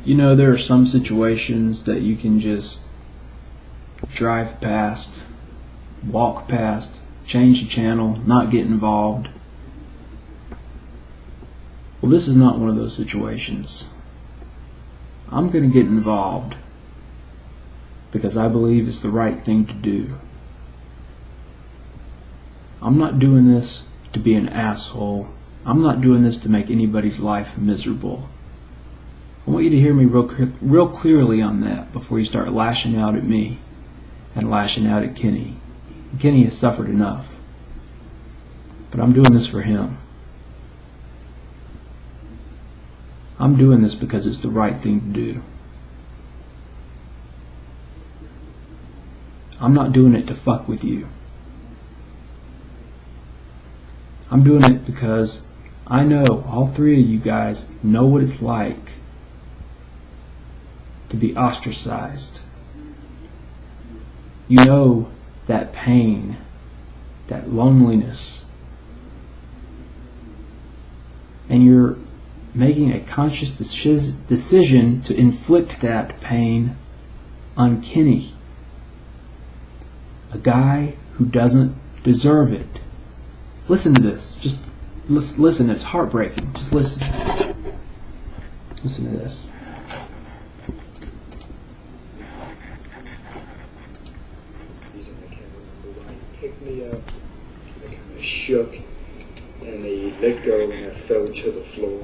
You know, there are some situations that you can just drive past, walk past, change the channel, not get involved. Well, this is not one of those situations. I'm going to get involved because I believe it's the right thing to do. I'm not doing this to be an asshole. I'm not doing this to make anybody's life miserable. I want you to hear me real clearly on that before you start lashing out at me and lashing out at Kenny. Kenny has suffered enough. But I'm doing this for him. I'm doing this because it's the right thing to do. I'm not doing it to fuck with you. I'm doing it because I know all three of you guys know what it's like to be ostracized. You know that pain, that loneliness, and you're making a conscious decision to inflict that pain on Kenny, a guy who doesn't deserve it. Listen to this. Just listen. It's heartbreaking. Just listen. Listen to this. He picked me up, I kind of shook, and he let go, and I fell to the floor.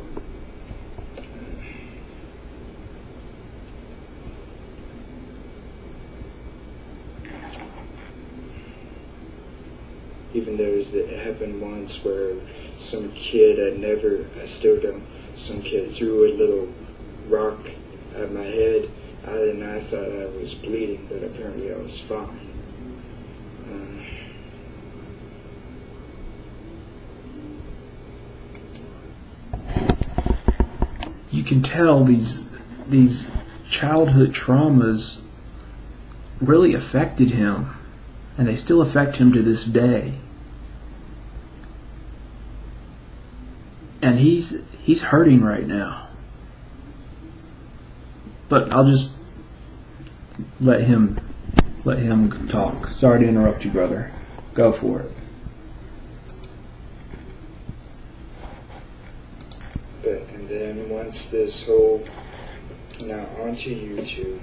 Even it happened once where some kid some kid threw a little rock at my head, and I thought I was bleeding, but apparently I was fine. You can tell these childhood traumas really affected him, and they still affect him to this day. And he's hurting right now. But I'll just let him talk. Sorry to interrupt you, brother. Go for it. And then once this whole, now onto YouTube,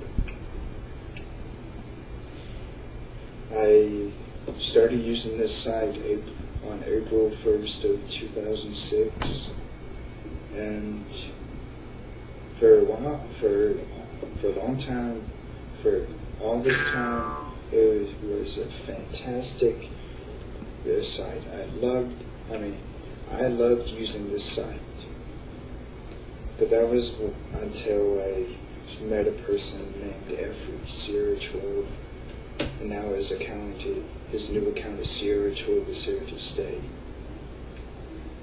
I started using this site on April 1st of 2006, and for a while, for a long time, for all this time, it was a fantastic site. I loved using this site, but that was until I met a person named Effie, Sierra 12, and now his new account is Sierra 12 Assertive State.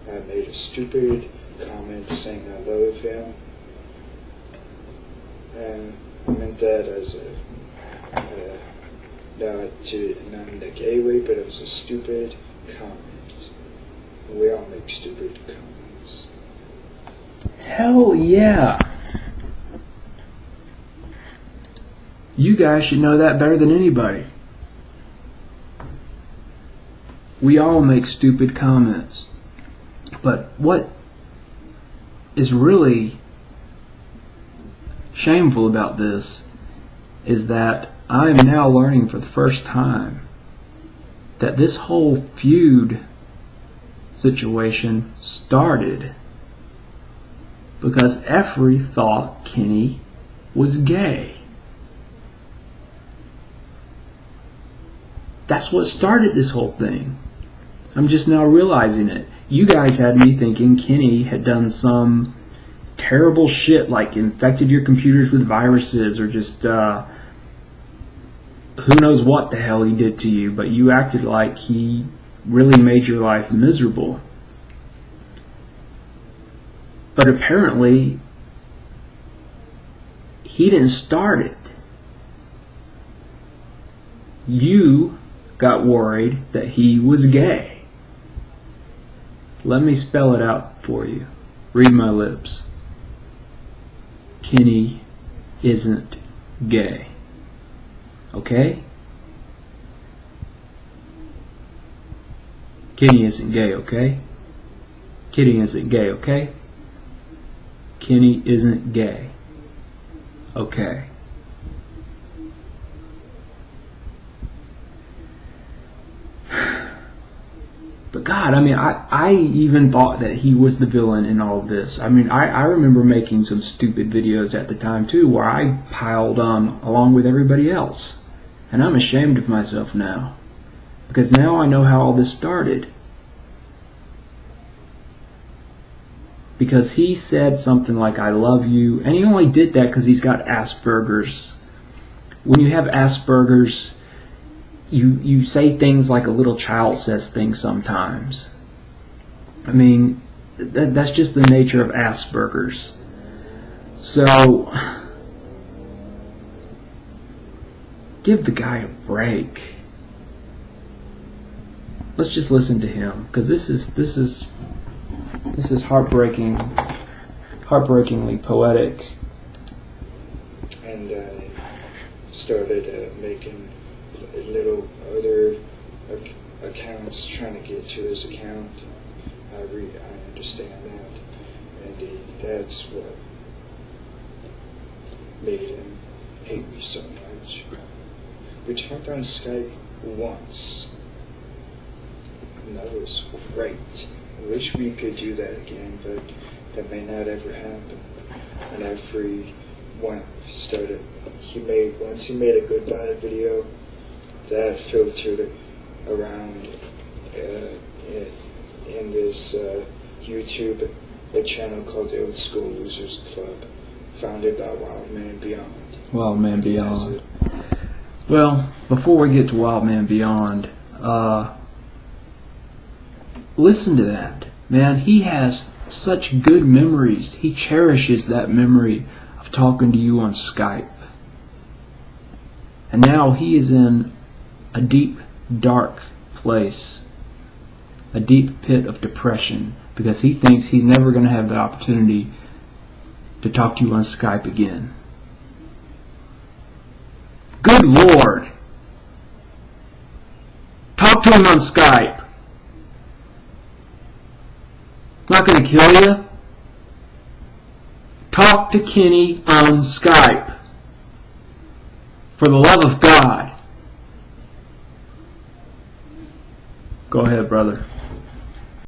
I made a stupid comment saying I love him, and I meant that as not in the gay way, but it was a stupid comment. We all make stupid comments. Hell yeah. You guys should know that better than anybody. We all make stupid comments. But what is really shameful about this is that I am now learning for the first time that this whole feud situation started because Effie thought Kenny was gay. That's what started this whole thing. I'm just now realizing it. You guys had me thinking Kenny had done some terrible shit, like infected your computers with viruses, or just who knows what the hell he did to you, but you acted like he really made your life miserable. But apparently he didn't start it. You got worried that he was gay. Let me spell it out for you. Read my lips. Kenny isn't gay. Okay? Kenny isn't gay, okay? Kenny isn't gay, okay? Kenny isn't gay. Okay. But God, I mean, I even thought that he was the villain in all of this. I mean, I remember making some stupid videos at the time too, where I piled on along with everybody else. And I'm ashamed of myself now. Because now I know how all this started. Because he said something like, I love you. And he only did that because he's got Asperger's. When you have Asperger's, you say things like a little child says things sometimes. I mean, that's just the nature of Asperger's. So, give the guy a break. Let's just listen to him, because this is heartbreakingly poetic. And I started making little other accounts trying to get to his account. I understand that, and that's what made him hate me so much. We talked on Skype once, and that was great. I wish we could do that again, but that may not ever happen. And everyone started, once he made a goodbye video, that filtered around in this YouTube channel called the Old School Losers Club, founded by Wild Man Beyond. Wild Man Beyond. Well, before we get to Wild Man Beyond, listen to that. Man, he has such good memories. He cherishes that memory of talking to you on Skype. And now he is in a deep, dark place, a deep pit of depression, because he thinks he's never going to have the opportunity to talk to you on Skype again. Good Lord! Talk to him on Skype. It's not going to kill you. Talk to Kenny on Skype. For the love of God. Go ahead, brother.